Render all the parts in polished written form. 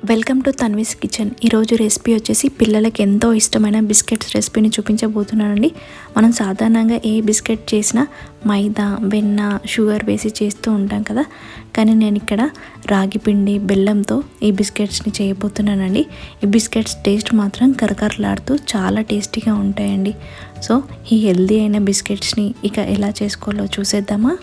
Welcome to Tanvi's kitchen. ఈరోజు recipe వచ్చేసి పిల్లలకి ఎంతో ఇష్టమైన బిస్కెట్స్ రెసిపీని చూపించబోతున్నానండి. మనం సాధారణంగా ఏ బిస్కెట్ చేసినా మైదా, వెన్న, షుగర్ వేసి చేస్తూ ఉంటాం కదా. కానీ నేను ఇక్కడ రాగి పిండి, బెల్లంతో ఈ బిస్కెట్స్ని చేయబోతున్నానండి. ఈ బిస్కెట్స్ టేస్ట్ మాత్రం కరకరలాడుతూ చాలా టేస్టీగా ఉంటాయండి. సో ఈ హెల్దీ అయిన బిస్కెట్స్ని ఇక ఎలా చేసుకోవాలో చూసేద్దామా.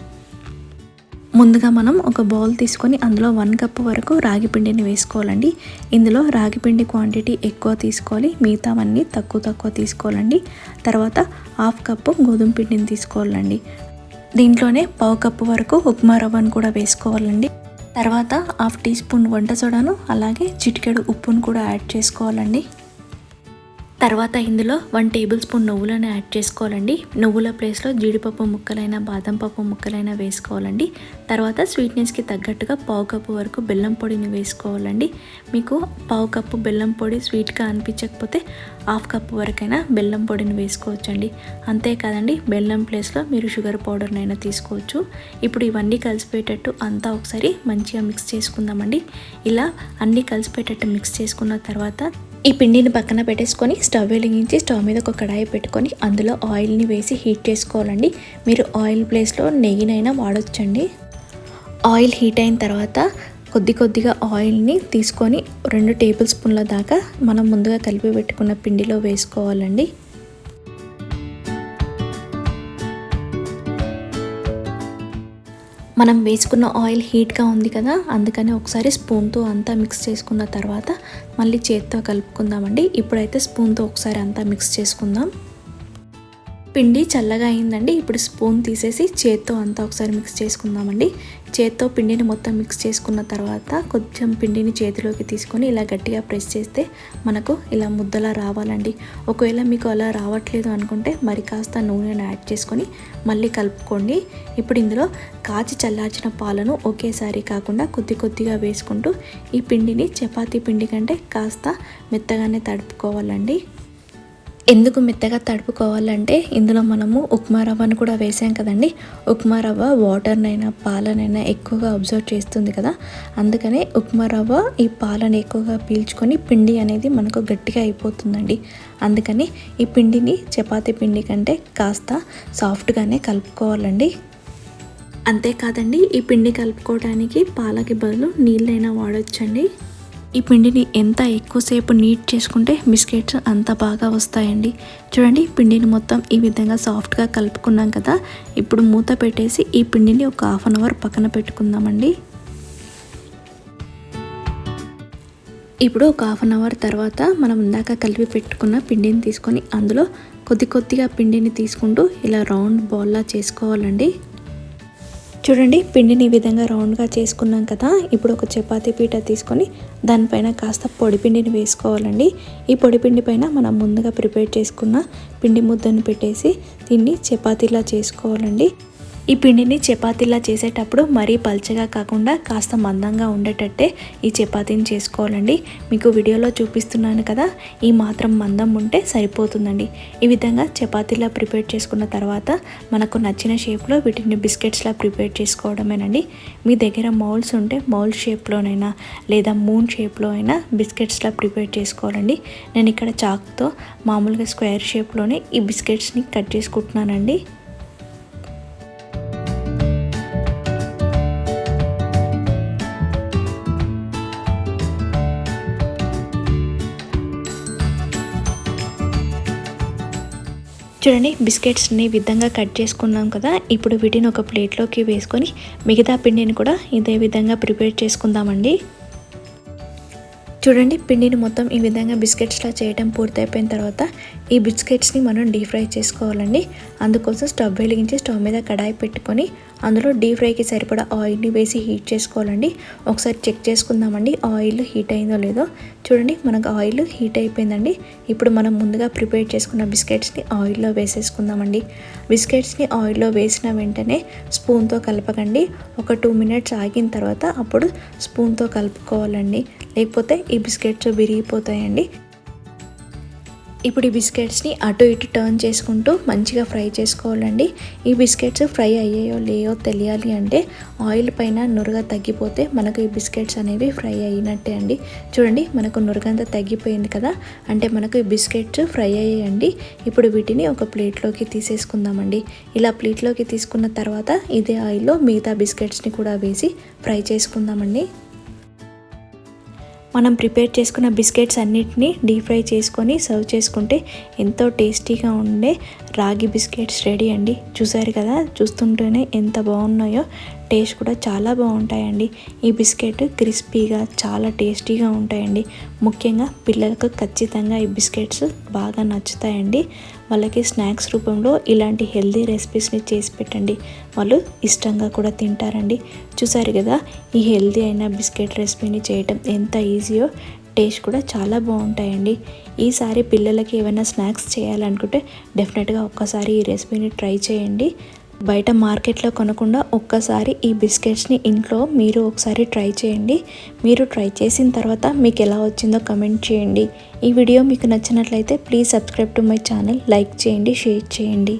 ముందుగా మనం ఒక బౌల్ తీసుకొని అందులో 1 కప్పు వరకు రాగి పిండిని వేసుకోవాలండి. ఇందులో రాగి పిండి క్వాంటిటీ ఎక్కువ తీసుకోవాలి, మిగతావన్నీ తక్కువ తీసుకోవాలండి. తర్వాత 1/2 కప్పు గోధుమ పిండిని తీసుకోవాలండి. దీంట్లోనే 1/2 కప్పు వరకు ఉప్మా రవ్వను కూడా వేసుకోవాలండి. తర్వాత 1/2 టీ స్పూన్ వంట సోడాను, అలాగే చిటికెడు ఉప్పును కూడా యాడ్ చేసుకోవాలండి. తర్వాత ఇందులో 1 టేబుల్ స్పూన్ నువ్వులను యాడ్ చేసుకోవాలండి. నువ్వుల ప్లేస్లో జీడిపప్పు ముక్కలైన, బాదం పప్పు ముక్కలైన వేసుకోవాలండి. తర్వాత స్వీట్నెస్కి తగ్గట్టుగా 1/2 కప్పు వరకు బెల్లం పొడిని వేసుకోవాలండి. మీకు 1/2 కప్పు బెల్లం పొడి స్వీట్గా అనిపించకపోతే 1/2 కప్పు వరకైనా బెల్లం పొడిని వేసుకోవచ్చండి. అంతేకాదండి, బెల్లం ప్లేస్లో మీరు షుగర్ పౌడర్నైనా తీసుకోవచ్చు. ఇప్పుడు ఇవన్నీ కలిసిపోయేటట్టు అంతా ఒకసారి మంచిగా మిక్స్ చేసుకుందామండి. ఇలా అన్నీ కలిసిపోయేటట్టు మిక్స్ చేసుకున్న తర్వాత ఈ పిండిని పక్కన పెట్టేసుకొని స్టవ్ వెలిగించి స్టవ్ మీద ఒక కడాయి పెట్టుకొని అందులో ఆయిల్ని వేసి హీట్ చేసుకోవాలండి. మీరు ఆయిల్ ప్లేస్లో నెయ్యినైనా వాడొచ్చండి. ఆయిల్ హీట్ అయిన తర్వాత కొద్దిగా ఆయిల్ని తీసుకొని 2 టేబుల్ స్పూన్ల దాకా మనం ముందుగా కలిపి పెట్టుకున్న పిండిలో వేసుకోవాలండి. మనం వేసుకున్న ఆయిల్ హీట్గా ఉంది కదా, అందుకని ఒకసారి స్పూన్తో అంతా మిక్స్ చేసుకున్న తర్వాత మళ్ళీ చేత్తో కలుపుకుందామండి. ఇప్పుడైతే స్పూన్తో ఒకసారి అంతా మిక్స్ చేసుకుందాం. పిండి చల్లగా అయిందండి. ఇప్పుడు స్పూన్ తీసేసి చేత్తో అంతా ఒకసారి మిక్స్ చేసుకుందామండి. చేత్తో పిండిని మొత్తం మిక్స్ చేసుకున్న తర్వాత కొంచెం పిండిని చేతిలోకి తీసుకొని ఇలా గట్టిగా ప్రెస్ చేస్తే మనకు ఇలా ముద్దలా రావాలండి. ఒకవేళ మీకు అలా రావట్లేదు అనుకుంటే మరి కాస్త నూనెను యాడ్ చేసుకొని మళ్ళీ కలుపుకోండి. ఇప్పుడు ఇందులో కాచి చల్లార్చిన పాలను ఒకేసారి కాకుండా కొద్దిగా వేసుకుంటూ ఈ పిండిని చపాతీ పిండి కంటే కాస్త మెత్తగానే తడుపుకోవాలండి. ఎందుకు మెత్తగా తడుపుకోవాలంటే ఇందులో మనము ఉప్మా రవ్వను కూడా వేసాం కదండి. ఉప్మా రవ్వ వాటర్నైనా పాలనైనా ఎక్కువగా అబ్జర్వ్ చేస్తుంది కదా, అందుకనే ఉప్మా రవ్వ ఈ పాలను ఎక్కువగా పీల్చుకొని పిండి అనేది మనకు గట్టిగా అయిపోతుందండి. అందుకని ఈ పిండిని చపాతీ పిండి కంటే కాస్త సాఫ్ట్గానే కలుపుకోవాలండి. అంతేకాదండి, ఈ పిండి కలుపుకోవడానికి పాలకి బదులు నీళ్ళైనా వాడొచ్చండి. ఈ పిండిని ఎంత ఎక్కువసేపు నీట్ చేసుకుంటే బిస్కెట్స్ అంత బాగా వస్తాయండి. చూడండి, పిండిని మొత్తం ఈ విధంగా సాఫ్ట్గా కలుపుకున్నాం కదా. ఇప్పుడు మూత పెట్టేసి ఈ పిండిని ఒక 1/2 అవర్ పక్కన పెట్టుకుందామండి. ఇప్పుడు ఒక 1/2 అవర్ తర్వాత మనం ఇందాక కలిపి పెట్టుకున్న పిండిని తీసుకొని అందులో కొద్దిగా పిండిని తీసుకుంటూ ఇలా రౌండ్ బాల్లా చేసుకోవాలండి. చూడండి, పిండిని ఈ విధంగా రౌండ్గా చేసుకున్నాం కదా. ఇప్పుడు ఒక చపాతీ పీట తీసుకొని దానిపైన కాస్త పొడి పిండిని వేసుకోవాలండి. ఈ పొడి పిండి పైన మనం ముందుగా ప్రిపేర్ చేసుకున్న పిండి ముద్దను పెట్టేసి దీన్ని చపాతీలా చేసుకోవాలండి. ఈ పిండిని చపాతీలా చేసేటప్పుడు మరీ పల్చగా కాకుండా కాస్త మందంగా ఉండేటట్టే ఈ చపాతీని చేసుకోవాలండి. మీకు వీడియోలో చూపిస్తున్నాను కదా, ఈ మాత్రం మందం ఉంటే సరిపోతుందండి. ఈ విధంగా చపాతీలా ప్రిపేర్ చేసుకున్న తర్వాత మనకు నచ్చిన షేప్లో వీటిని బిస్కెట్స్లా ప్రిపేర్ చేసుకోవడమేనండి. మీ దగ్గర మౌల్డ్స్ ఉంటే మౌల్డ్ షేప్లోనైనా లేదా మూన్ షేప్లో అయినా బిస్కెట్స్లా ప్రిపేర్ చేసుకోవాలండి. నేను ఇక్కడ చాక్తో మామూలుగా స్క్వేర్ షేప్లోనే ఈ బిస్కెట్స్ని కట్ చేసుకుంటున్నానండి. చూడండి, బిస్కెట్స్ని ఈ విధంగా కట్ చేసుకున్నాం కదా. ఇప్పుడు వీటిని ఒక ప్లేట్లోకి వేసుకొని మిగతా పిండిని కూడా ఇదే విధంగా ప్రిపేర్ చేసుకుందామండి. చూడండి, పిండిని మొత్తం ఈ విధంగా బిస్కెట్స్లా చేయడం పూర్తయిపోయిన తర్వాత ఈ బిస్కెట్స్ని మనం డీప్ ఫ్రై చేసుకోవాలండి. అందుకోసం స్టవ్ వెలిగించి స్టవ్ మీద కడాయి పెట్టుకొని అందులో డీప్ ఫ్రైకి సరిపడా ఆయిల్ని వేసి హీట్ చేసుకోవాలండి. ఒకసారి చెక్ చేసుకుందామండి ఆయిల్ హీట్ అయిందో లేదో. చూడండి, మనకు ఆయిల్ హీట్ అయిపోయిందండి. ఇప్పుడు మనం ముందుగా ప్రిపేర్ చేసుకున్న బిస్కెట్స్ని ఆయిల్లో వేసేసుకుందామండి. బిస్కెట్స్ని ఆయిల్లో వేసిన వెంటనే స్పూన్తో కలపకండి. ఒక 2 మినిట్స్ ఆగిన తర్వాత అప్పుడు స్పూన్తో కలుపుకోవాలండి, లేకపోతే ఈ బిస్కెట్స్ విరిగిపోతాయండి. ఇప్పుడు ఈ బిస్కెట్స్ని అటు ఇటు టర్న్ చేసుకుంటూ మంచిగా ఫ్రై చేసుకోవాలండి. ఈ బిస్కెట్స్ ఫ్రై అయ్యాయో లేయో తెలియాలి అంటే ఆయిల్ పైన నురగ తగ్గిపోతే మనకు ఈ బిస్కెట్స్ అనేవి ఫ్రై అయినట్టే అండి. చూడండి మనకు నురగంతా తగ్గిపోయింది కదా, అంటే మనకు ఈ బిస్కెట్స్ ఫ్రై అయ్యాయండి. ఇప్పుడు వీటిని ఒక ప్లేట్లోకి తీసేసుకుందామండి. ఇలా ప్లేట్లోకి తీసుకున్న తర్వాత ఇదే ఆయిల్లో మిగతా బిస్కెట్స్ని కూడా వేసి ఫ్రై చేసుకుందామండి. మనం ప్రిపేర్ చేసుకున్న బిస్కెట్స్ అన్నిటిని డీప్ ఫ్రై చేసుకొని సర్వ్ చేసుకుంటే ఎంతో టేస్టీగా ఉండే రాగి బిస్కెట్స్ రెడీ అండి. చూసారు కదా, చూస్తుంటేనే ఎంత బాగున్నాయో, టేస్ట్ కూడా చాలా బాగుంటాయండి. ఈ బిస్కెట్ క్రిస్పీగా చాలా టేస్టీగా ఉంటాయండి. ముఖ్యంగా పిల్లలకు ఖచ్చితంగా ఈ బిస్కెట్స్ బాగా నచ్చుతాయండి. వాళ్ళకి స్నాక్స్ రూపంలో ఇలాంటి హెల్దీ రెసిపీస్ని చేసి పెట్టండి, వాళ్ళు ఇష్టంగా కూడా తింటారండి. చూసారు కదా, ఈ హెల్దీ అయిన బిస్కెట్ రెసిపీని చేయటం ఎంత ఈజీయో, టేస్ట్ కూడా చాలా బాగుంటాయండి. ఈసారి పిల్లలకి ఏమైనా స్నాక్స్ చేయాలనుకుంటే డెఫినెట్గా ఒక్కసారి ఈ రెసిపీని ట్రై చేయండి. బయట మార్కెట్లో కొనకుండా ఒక్కసారి ఈ బిస్కెట్స్ని ఇంట్లో మీరు ఒకసారి ట్రై చేయండి. మీరు ట్రై చేసిన తర్వాత మీకు ఎలా వచ్చిందో కమెంట్ చేయండి. ఈ వీడియో మీకు నచ్చినట్లయితే please subscribe to my channel, like చేయండి, షేర్ చేయండి.